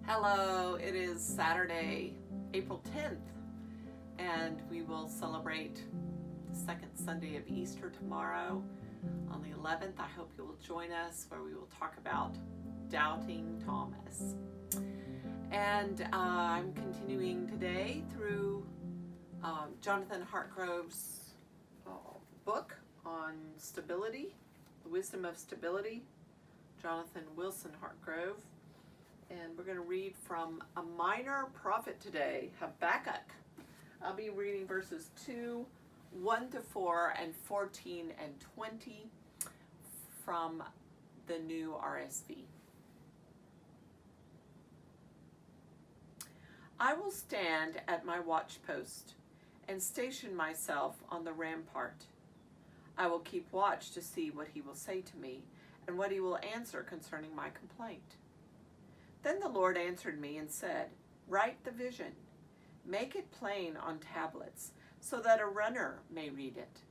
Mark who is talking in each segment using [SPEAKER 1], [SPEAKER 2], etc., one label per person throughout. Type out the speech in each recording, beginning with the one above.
[SPEAKER 1] Hello, it is Saturday, April 10th, and we will celebrate the second Sunday of Easter tomorrow on the 11th. I hope you will join us where we will talk about doubting Thomas. And I'm continuing today through Jonathan Hartgrove's book on stability, The Wisdom of Stability, Jonathan Wilson Hartgrove. And we're going to read from a minor prophet today, Habakkuk. I'll be reading verses 2, 1 to 4, and 14 and 20 from the new RSV. I will stand at my watchpost and station myself on the rampart. I will keep watch to see what he will say to me and what he will answer concerning my complaint. Then the Lord answered me and said, "Write the vision, make it plain on tablets, so that a runner may read it.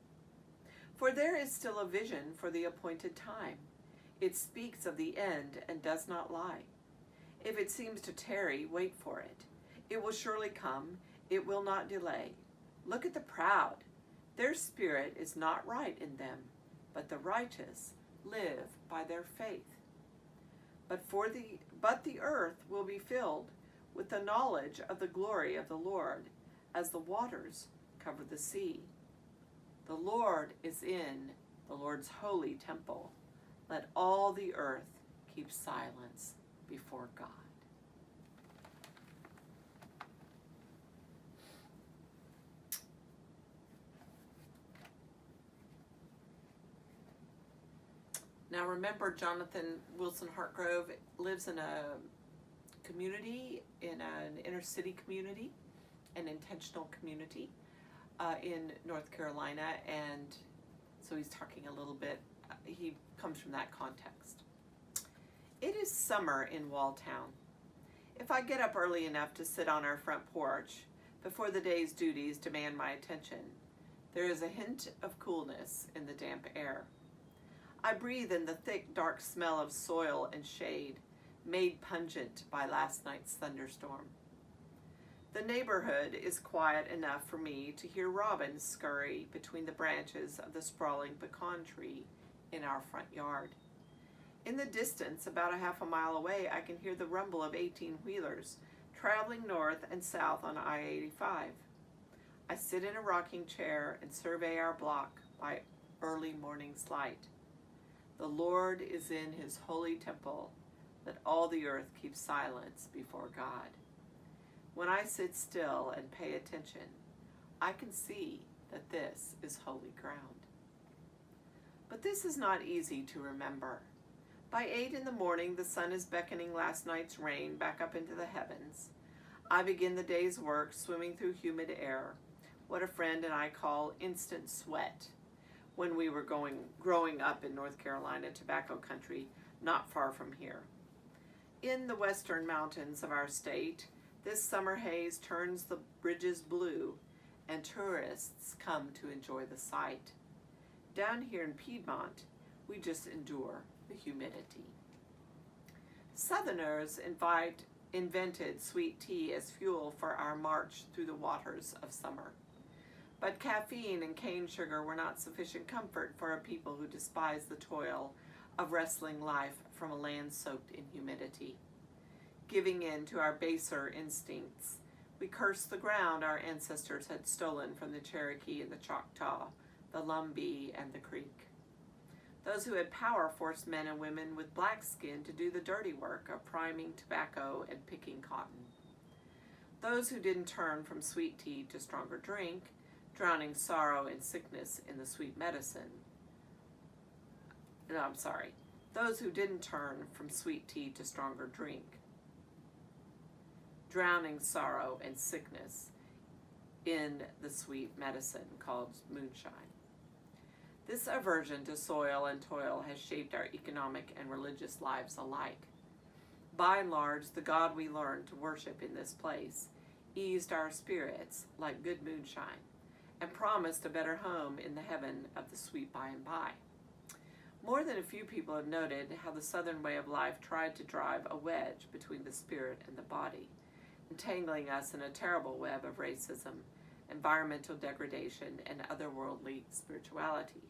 [SPEAKER 1] For there is still a vision for the appointed time. It speaks of the end and does not lie. If it seems to tarry, wait for it. It will surely come, it will not delay. Look at the proud. Their spirit is not right in them, but the righteous live by their faith. But the earth will be filled with the knowledge of the glory of the Lord, as the waters cover the sea. The Lord is in the Lord's holy temple. Let all the earth keep silence before God." Now remember, Jonathan Wilson Hartgrove lives in a community, in an inner city community, an intentional community in North Carolina, and so he's talking a little bit, he comes from that context. It is summer in Walltown. If I get up early enough to sit on our front porch before the day's duties demand my attention, there is a hint of coolness in the damp air. I breathe in the thick, dark smell of soil and shade, made pungent by last night's thunderstorm. The neighborhood is quiet enough for me to hear robins scurry between the branches of the sprawling pecan tree in our front yard. In the distance, about a half a mile away, I can hear the rumble of 18-wheelers traveling north and south on I-85. I sit in a rocking chair and survey our block by early morning's light. The Lord is in his holy temple. Let all the earth keep silence before God. When I sit still and pay attention, I can see that this is holy ground. But this is not easy to remember. By 8 in the morning, the sun is beckoning last night's rain back up into the heavens. I begin the day's work swimming through humid air, what a friend and I call instant sweat, when we were growing up in North Carolina, tobacco country, not far from here. In the western mountains of our state, this summer haze turns the bridges blue, and tourists come to enjoy the sight. Down here in Piedmont, we just endure the humidity. Southerners invented sweet tea as fuel for our march through the waters of summer. But caffeine and cane sugar were not sufficient comfort for a people who despise the toil of wresting life from a land soaked in humidity. Giving in to our baser instincts, we cursed the ground our ancestors had stolen from the Cherokee and the Choctaw, the Lumbee and the Creek. Those who had power forced men and women with black skin to do the dirty work of priming tobacco and picking cotton. Those who didn't turn from sweet tea to stronger drink, drowning sorrow and sickness in the sweet medicine. Those who didn't turn from sweet tea to stronger drink, drowning sorrow and sickness in the sweet medicine called moonshine. This aversion to soil and toil has shaped our economic and religious lives alike. By and large, the God we learned to worship in this place eased our spirits like good moonshine, and promised a better home in the heaven of the sweet by and by. More than a few people have noted how the Southern way of life tried to drive a wedge between the spirit and the body, entangling us in a terrible web of racism, environmental degradation, and otherworldly spirituality.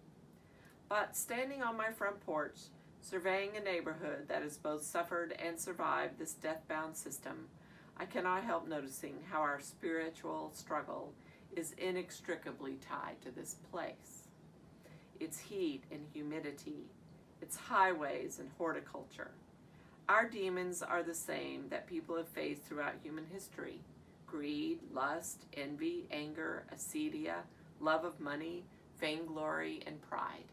[SPEAKER 1] But standing on my front porch, surveying a neighborhood that has both suffered and survived this death-bound system, I cannot help noticing how our spiritual struggle is inextricably tied to this place. Its heat and humidity, its highways and horticulture. Our demons are the same that people have faced throughout human history: greed, lust, envy, anger, acedia, love of money, vainglory, and pride.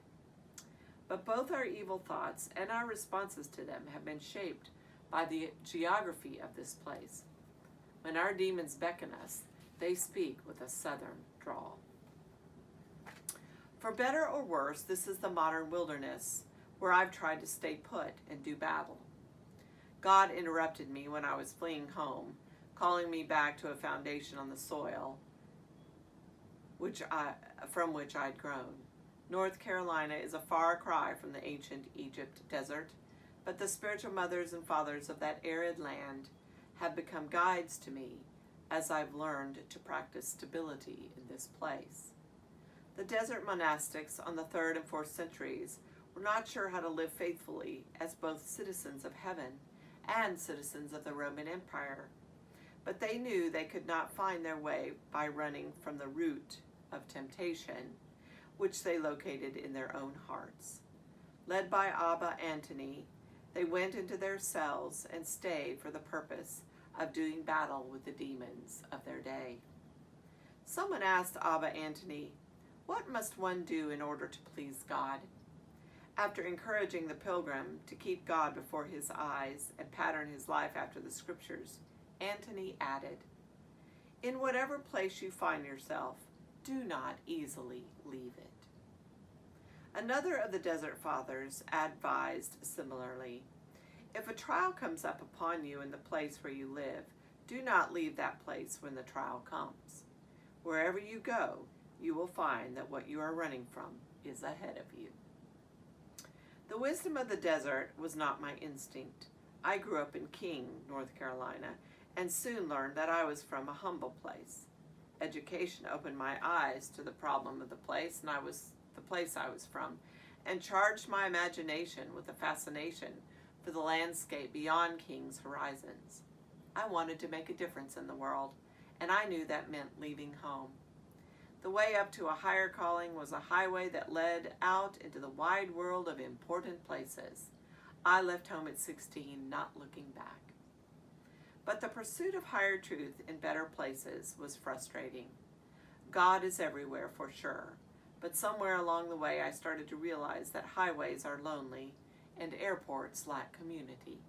[SPEAKER 1] But both our evil thoughts and our responses to them have been shaped by the geography of this place. When our demons beckon us, they speak with a southern drawl. For better or worse, this is the modern wilderness where I've tried to stay put and do battle. God interrupted me when I was fleeing home, calling me back to a foundation on the soil from which I'd grown. North Carolina is a far cry from the ancient Egypt desert, but the spiritual mothers and fathers of that arid land have become guides to me as I've learned to practice stability in this place. The desert monastics on the 3rd and 4th centuries were not sure how to live faithfully as both citizens of heaven and citizens of the Roman Empire, but they knew they could not find their way by running from the root of temptation, which they located in their own hearts. Led by Abba Antony, they went into their cells and stayed for the purpose of doing battle with the demons of their day. Someone asked Abba Antony, "What must one do in order to please God?" After encouraging the pilgrim to keep God before his eyes and pattern his life after the scriptures, Antony added, "In whatever place you find yourself, do not easily leave it." Another of the Desert Fathers advised similarly, "If a trial comes up upon you in the place where you live, do not leave that place when the trial comes. Wherever you go, you will find that what you are running from is ahead of you." The wisdom of the desert was not my instinct. I grew up in King, North Carolina, and soon learned that I was from a humble place. Education opened my eyes to the problem of the place I was from, and charged my imagination with a fascination for the landscape beyond King's horizons. I wanted to make a difference in the world, and I knew that meant leaving home. The way up to a higher calling was a highway that led out into the wide world of important places. I left home at 16, not looking back. But the pursuit of higher truth in better places was frustrating. God is everywhere for sure, but somewhere along the way I started to realize that highways are lonely and airports lack community.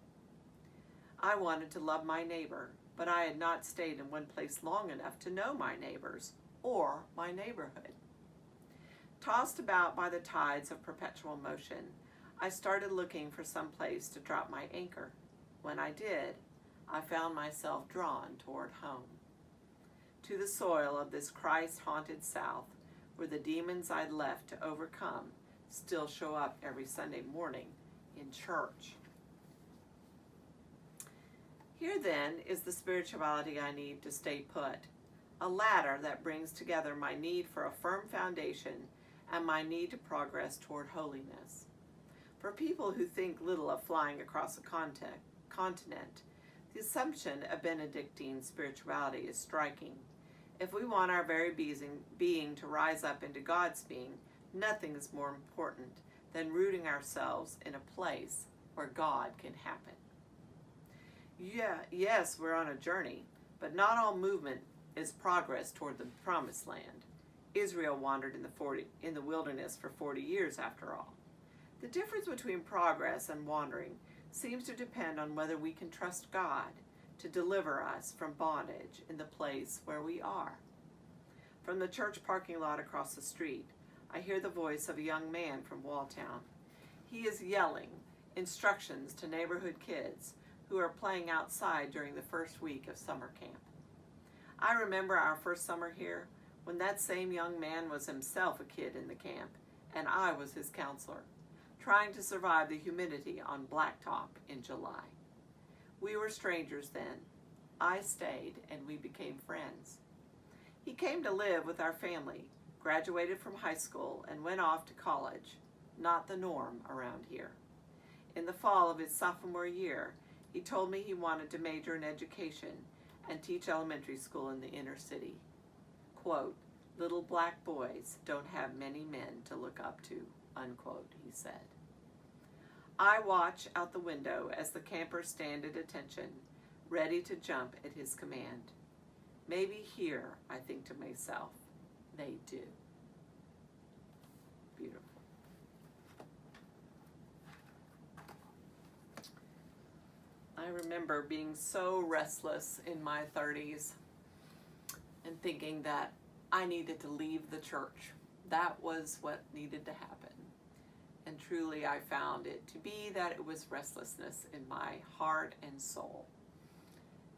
[SPEAKER 1] I wanted to love my neighbor, but I had not stayed in one place long enough to know my neighbors or my neighborhood. Tossed about by the tides of perpetual motion, I started looking for some place to drop my anchor. When I did, I found myself drawn toward home, to the soil of this Christ-haunted South, where the demons I'd left to overcome still show up every Sunday morning in church. Here then is the spirituality I need to stay put, a ladder that brings together my need for a firm foundation and my need to progress toward holiness. For people who think little of flying across a continent, the assumption of Benedictine spirituality is striking. If we want our very being to rise up into God's being, nothing is more important than rooting ourselves in a place where God can happen. Yes, we're on a journey, but not all movement is progress toward the promised land. Israel wandered in the wilderness for 40 years after all. The difference between progress and wandering seems to depend on whether we can trust God to deliver us from bondage in the place where we are. From the church parking lot across the street, I hear the voice of a young man from Walltown. He is yelling instructions to neighborhood kids who are playing outside during the first week of summer camp. I remember our first summer here when that same young man was himself a kid in the camp, and I was his counselor. trying to survive the humidity on Blacktop in July. We were strangers then. I stayed and we became friends. He came to live with our family, graduated from high school, and went off to college, not the norm around here. In the fall of his sophomore year, he told me he wanted to major in education and teach elementary school in the inner city. Quote, "Little black boys don't have many men to look up to," unquote, he said. I watch out the window as the campers stand at attention, ready to jump at his command. Maybe here, I think to myself, they do. Beautiful. I remember being so restless in my 30s and thinking that I needed to leave the church. That was what needed to happen. And truly I found it to be that it was restlessness in my heart and soul.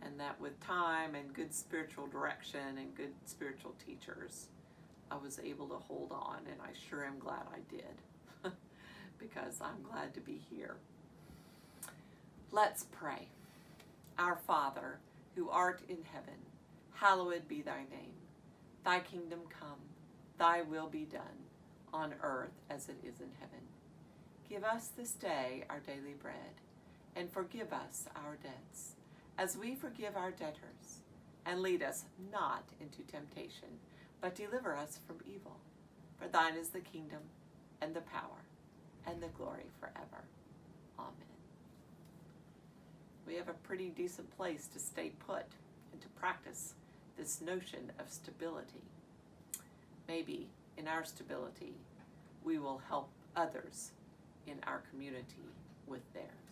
[SPEAKER 1] And that with time and good spiritual direction and good spiritual teachers, I was able to hold on, and I sure am glad I did, because I'm glad to be here. Let's pray. Our Father, who art in heaven, hallowed be thy name. Thy kingdom come, thy will be done, on earth as it is in heaven. Give us this day our daily bread, and forgive us our debts, as we forgive our debtors. And lead us not into temptation, but deliver us from evil. For thine is the kingdom, and the power, and the glory forever. Amen. We have a pretty decent place to stay put and to practice this notion of stability. Maybe in our stability, we will help others in our community with theirs.